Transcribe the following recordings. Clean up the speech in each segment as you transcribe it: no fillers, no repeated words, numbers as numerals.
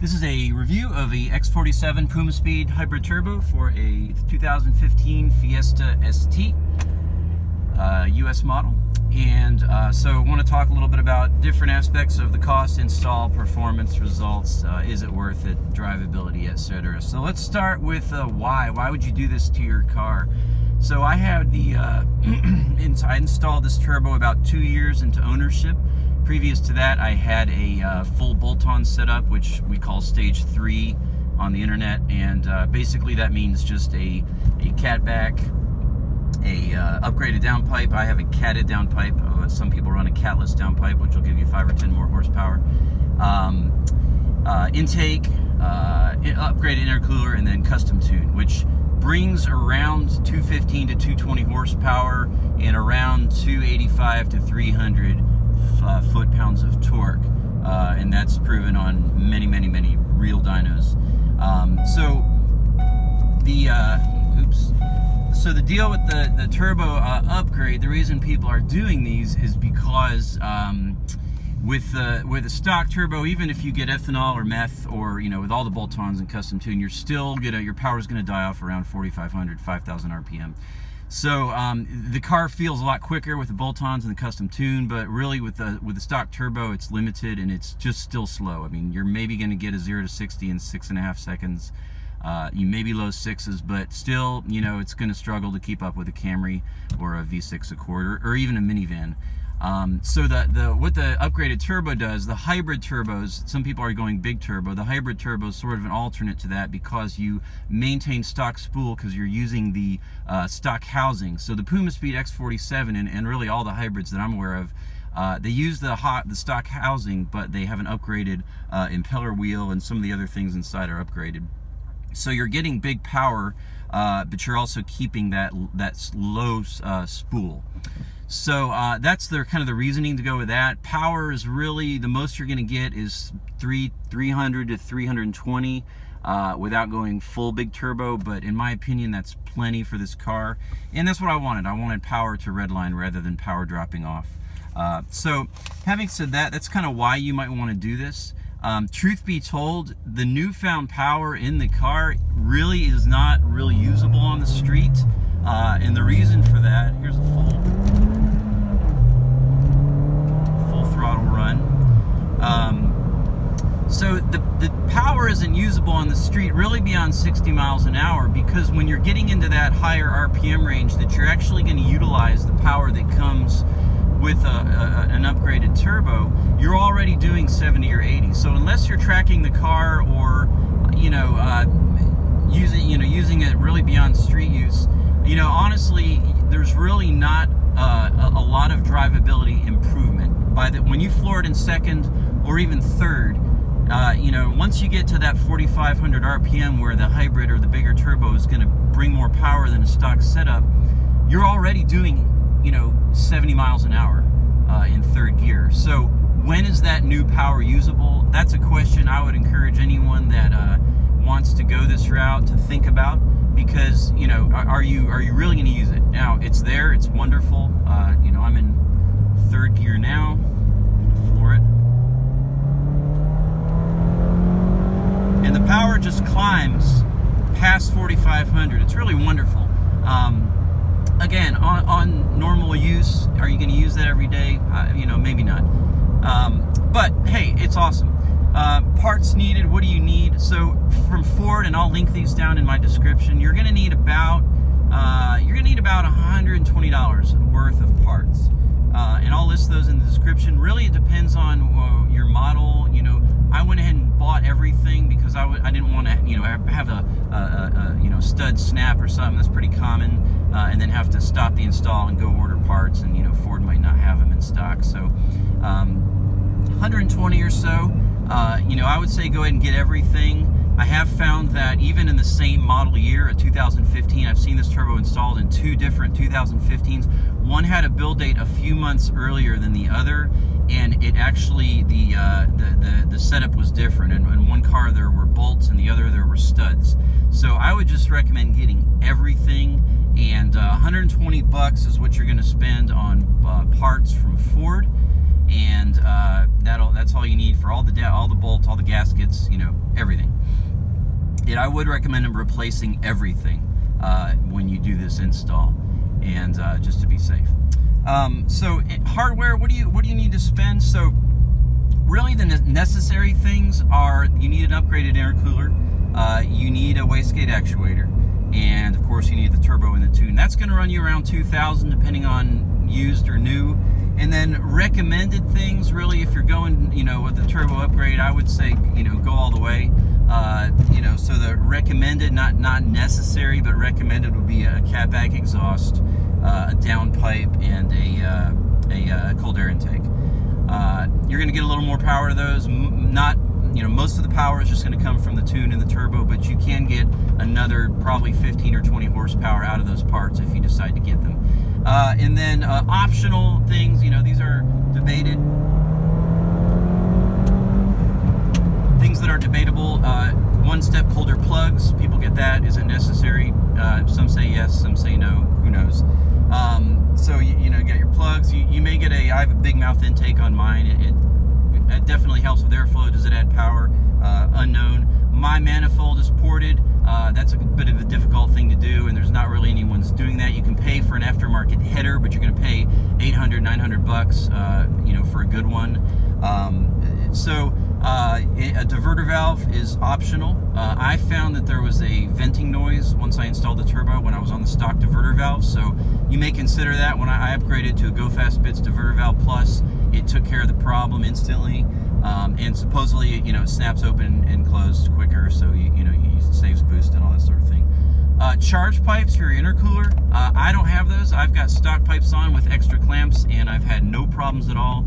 This is a review of a X47 Puma Speed hybrid turbo for a 2015 Fiesta ST US model. And so I want to talk a little bit about different aspects of the cost, install, performance, results, is it worth it, drivability, etc. So let's start with why. Why would you do this to your car? So I had the, I installed this turbo about 2 years into ownership. Previous to that, I had a full bolt-on setup, which we call stage 3 on the internet, and basically that means just a catback, a upgraded downpipe. I have a catted downpipe. Some people run a catless downpipe, which will give you 5 or 10 more horsepower. Intake, upgraded intercooler, and then custom tune, which brings around 215 to 220 horsepower and around 285 to 300 foot-pounds of torque, and that's proven on many real dynos. So the deal with the turbo upgrade, the reason people are doing these is because with a stock turbo, even if you get ethanol or meth, or with all the bolt-ons and custom tune, you're still your power's gonna die off around 4,500, 5,000 RPM. So the car feels a lot quicker with the bolt-ons and the custom tune, but really with the stock turbo, it's limited and it's just still slow. I mean, you're maybe going to get a 0 to 60 in 6.5 seconds. You may be low sixes, but still, it's going to struggle to keep up with a Camry or a V6 Accord or even a minivan. So what the upgraded turbo does, the hybrid turbos, some people are going big turbo. The hybrid turbo is sort of an alternate to that because you maintain stock spool because you're using the stock housing. So the Puma Speed X47 and really all the hybrids that I'm aware of, they use the stock housing, but they have an upgraded impeller wheel, and some of the other things inside are upgraded. So you're getting big power, but you're also keeping that low spool. So that's kind of the reasoning to go with that. Power is really, the most you're going to get is 300 to 320 without going full big turbo, but in my opinion that's plenty for this car, and that's what I wanted. I wanted power to redline rather than power dropping off. So having said that, that's kind of why you might want to do this. Truth be told, the newfound power in the car really is not really usable on the street, and the reason for that, here's a full throttle run. So the power isn't usable on the street really beyond 60 miles an hour, because when you're getting into that higher RPM range, that you're actually going to utilize the power that comes with an upgraded turbo, you're already doing 70 or 80. So unless you're tracking the car or using it really beyond street use, honestly, there's really not a lot of drivability improvement. When you floor it in second or even third, once you get to that 4,500 RPM where the hybrid or the bigger turbo is going to bring more power than a stock setup, you're already doing 70 miles an hour in third gear. So when is that new power usable? That's a question I would encourage anyone that wants to go this route to think about, because are you really going to use it? Now it's there, it's wonderful. I'm in third gear now. Floor it, and the power just climbs past 4,500. It's really wonderful. Again, on normal use, are you going to use that every day? Maybe not. But hey, it's awesome. Parts needed. What do you need? So from Ford, and I'll link these down in my description, you're going to need about $120 worth of parts, and I'll list those in the description. Really, it depends on your model. I went ahead and bought everything because I didn't want to have a stud snap or something. That's pretty common, and then have to stop the install and go order parts, and Ford might not have them in stock. So 120 or so. I would say go ahead and get everything. I have found that even in the same model year, a 2015, I've seen this turbo installed in 2 different 2015s. One had a build date a few months earlier than the other, and it actually, the setup was different. And in one car there were bolts, and the other there were studs. So I would just recommend getting everything, and 120 bucks is what you're going to spend on parts from Ford. and that's all you need for all the bolts, all the gaskets, you know, everything. And I would recommend replacing everything when you do this install, and just to be safe. So hardware, what do you need to spend? So really the necessary things are, you need an upgraded intercooler, you need a wastegate actuator, and of course you need the turbo and the tune. That's going to run you around $2,000 depending on used or new. And then recommended things, really, if you're going, you know, with the turbo upgrade, I would say, you know, go all the way. You know, so the recommended, not necessary, but recommended would be a catback exhaust, a downpipe, and a cold air intake. You're going to get a little more power to those. Not, you know, most of the power is just going to come from the tune and the turbo, but you can get another probably 15 or 20 horsepower out of those parts if you decide to get them. And then optional things, you know, these are debated. Things that are debatable, one-step holder plugs, people get that. Is it necessary? Some say yes, some say no, who knows. So, you know, you got your plugs. You may get I have a big mouth intake on mine. It definitely helps with airflow. Does it add power? Unknown. My manifold is ported. That's a bit of a difficult thing to do, and there's not really anyone's doing that. You can pay for an aftermarket header, but you're going to pay $800, $900, you know, for a good one. A diverter valve is optional. I found that there was a venting noise once I installed the turbo when I was on the stock diverter valve, so you may consider that. When I upgraded to a Go Fast Bits diverter valve plus, it took care of the problem instantly, and supposedly, you know, it snaps open and closed quicker, so you know, it saves boost and all that sort of thing. Charge pipes for your intercooler, I don't have those. I've got stock pipes on with extra clamps, and I've had no problems at all.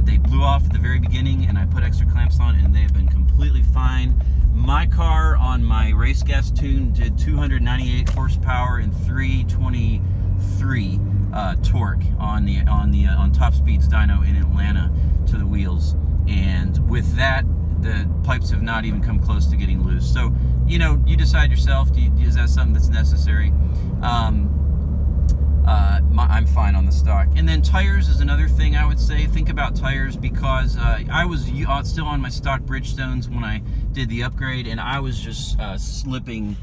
They blew off at the very beginning, and I put extra clamps on, and they have been completely fine. My car on my race gas tune did 298 horsepower and 323 torque on Top Speed's dyno in Atlanta to the wheels, and with that, the pipes have not even come close to getting loose. So, you know, you decide yourself. Is that something that's necessary? I'm fine on the stock. And then tires is another thing I would say. Think about tires, because I was still on my stock Bridgestones when I did the upgrade, and I was just slipping.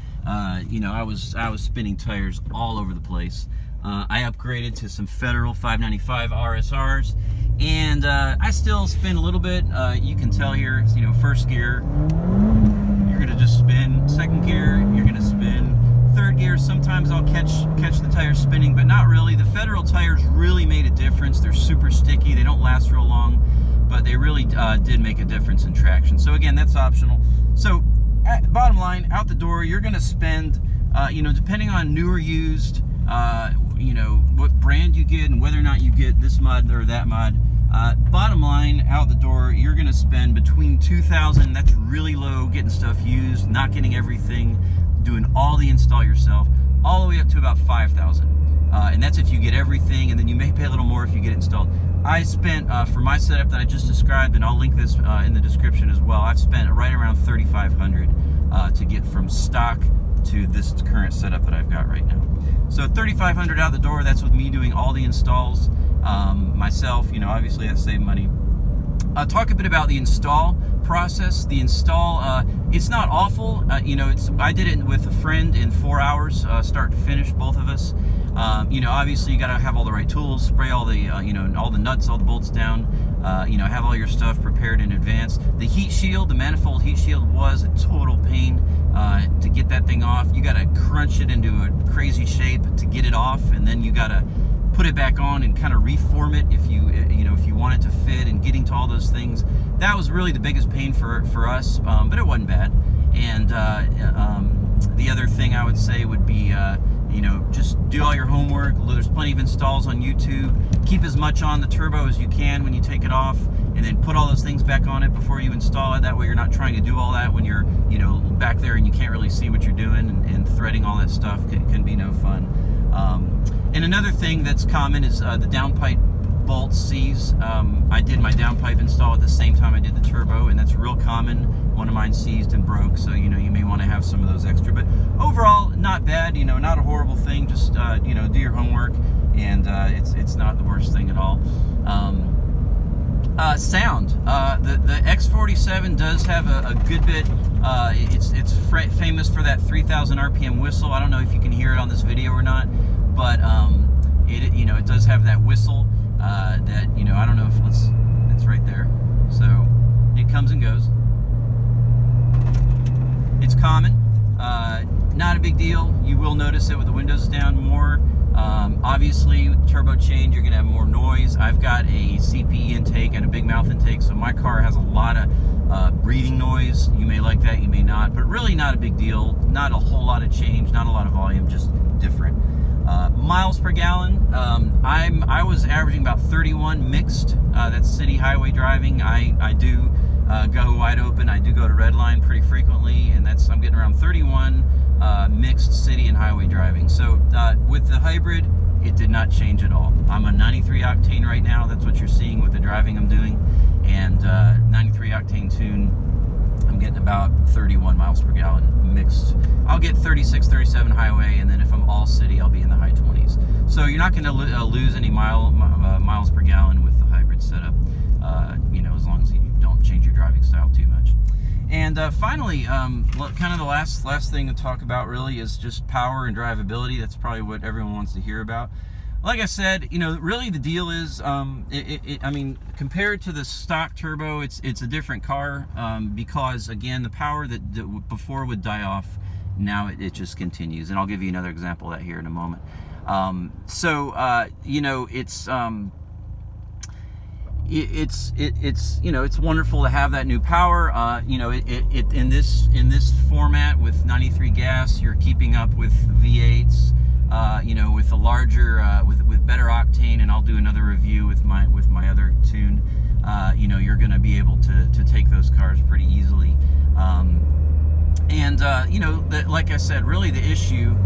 You know, I was spinning tires all over the place. I upgraded to some Federal 595 RSRs, and I still spin a little bit. You can tell here, you know, first gear, you're gonna just spin. Second gear, you're gonna spin. Third gear, sometimes I'll catch the tires spinning, but not really. The Federal tires really made a difference. They're super sticky. They don't last real long, but they really did make a difference in traction. So again, that's optional. So bottom line, out the door, you're gonna spend, you know, depending on new or used, you know, what brand you get and whether or not you get this mod or that mod. Bottom line, out the door, you're going to spend between $2,000, that's really low, getting stuff used, not getting everything, doing all the install yourself, all the way up to about $5,000. And that's if you get everything, and then you may pay a little more if you get it installed. I spent, for my setup that I just described, and I'll link this in the description as well, I've spent right around $3,500 to get from stock to this current setup that I've got right now. So $3,500 out the door, that's with me doing all the installs myself. You know, obviously that saved money. Talk a bit about the install process. The install, it's not awful. You know, I did it with a friend in 4 hours, start to finish, both of us. You know, obviously you got to have all the right tools, spray all the, you know, all the nuts, all the bolts down. You know, have all your stuff prepared in advance. The heat shield, the manifold heat shield, was a total pain to get that thing off. You got to crunch it into a crazy shape to get it off, and then you got to put it back on and kind of reform it if you know, if you want it to fit, and getting to all those things. That was really the biggest pain for us, but it wasn't bad. And the other thing I would say would be, you know, just do all your homework. There's plenty of installs on YouTube. Keep as much on the turbo as you can when you take it off, and then put all those things back on it before you install it. That way you're not trying to do all that when you're, you know, back there and you can't really see what you're doing, and threading all that stuff can be no fun. And another thing that's common is the downpipe bolt seize. I did my downpipe install at the same time I did the turbo, and that's real common. One of mine seized and broke, so you know, you may want to have some of those extra. But overall, not bad. You know, not a horrible thing. Just you know, do your homework, and it's not the worst thing at all. Sound. The X47 does have a good bit. It's famous for that 3,000 RPM whistle. I don't know if you can hear it on this video or not, but it does have that whistle that I don't know if it's right there. So it comes and goes. It's common. Not a big deal. You will notice it with the windows down more. Obviously, with turbo change, you're going to have more noise. I've got a CPE intake and a big mouth intake, so my car has a lot of breathing noise. You may like that, you may not, but really not a big deal. Not a whole lot of change, not a lot of volume, just different. Miles per gallon, I was averaging about 31 mixed. That's city highway driving. I do go wide open. I do go to red line pretty frequently, and I'm getting around 31 mixed city and highway driving. So with the hybrid, it did not change at all. I'm a 93 octane right now. That's what you're seeing with the driving I'm doing, and 93 octane tune. I'm getting about 31 miles per gallon mixed. I'll get 36, 37 highway, and then if I'm all city, I'll be in the high 20s. So you're not going to lose any miles per gallon with the hybrid setup, as long as you don't change your driving style too much. And finally, kind of the last thing to talk about really is just power and drivability. That's probably what everyone wants to hear about. Like I said, really the deal is, I mean, compared to the stock turbo, it's a different car because, again, the power that before would die off, now it just continues. And I'll give you another example of that here in a moment. It's wonderful to have that new power. In this format with 93 gas, you're keeping up with V8s. With a larger, with better octane, and I'll do another review with my other tune. You're going to be able to take those cars pretty easily. Like I said, really the issue.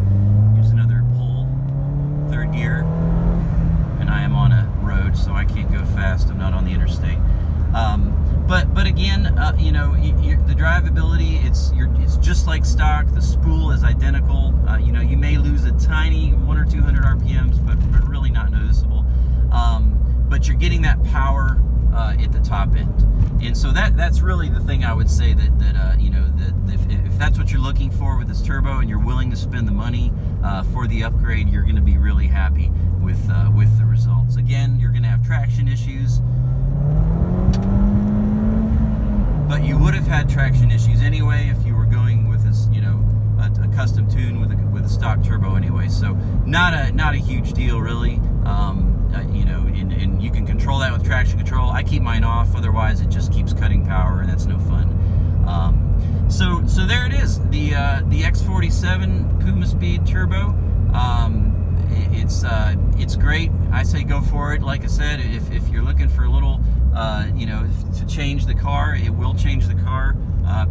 Here's another pull, third gear, and I am on a road, so I can't go fast. I'm not on the interstate. But again, the drivability, it's just like stock. The spool is identical. You may lose a tiny 100 or 200 RPMs, but really not noticeable. But you're getting that power at the top end, and so that's really the thing I would say that if that's what you're looking for with this turbo, and you're willing to spend the money for the upgrade, you're going to be really happy with the results. Again, you're going to have traction issues. But you would have had traction issues anyway if you were going with this, a custom tune with a stock turbo anyway. So not a huge deal really. And you can control that with traction control. I keep mine off, otherwise it just keeps cutting power, and that's no fun. So there it is, the X47 Puma Speed Turbo. It's great. I say go for it. Like I said, if you're looking for a little, to change the car, it will change the car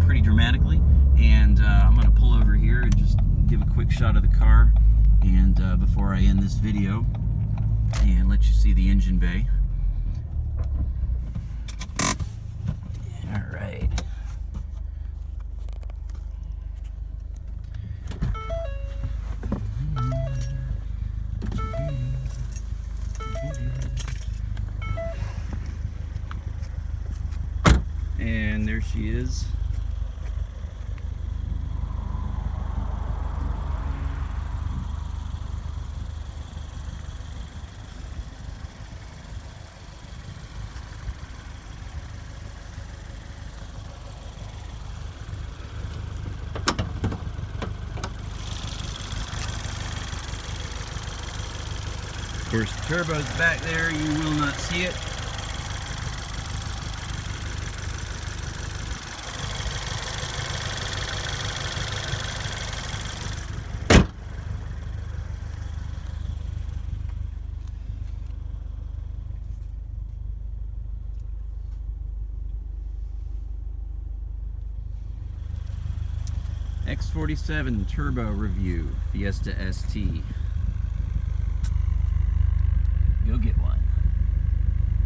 pretty dramatically. And I'm going to pull over here and just give a quick shot of the car, and before I end this video, and let you see the engine bay. All right. And there she is. Of course, the turbo's back there. You will not see it. X47 Turbo Review, Fiesta ST. Go get one.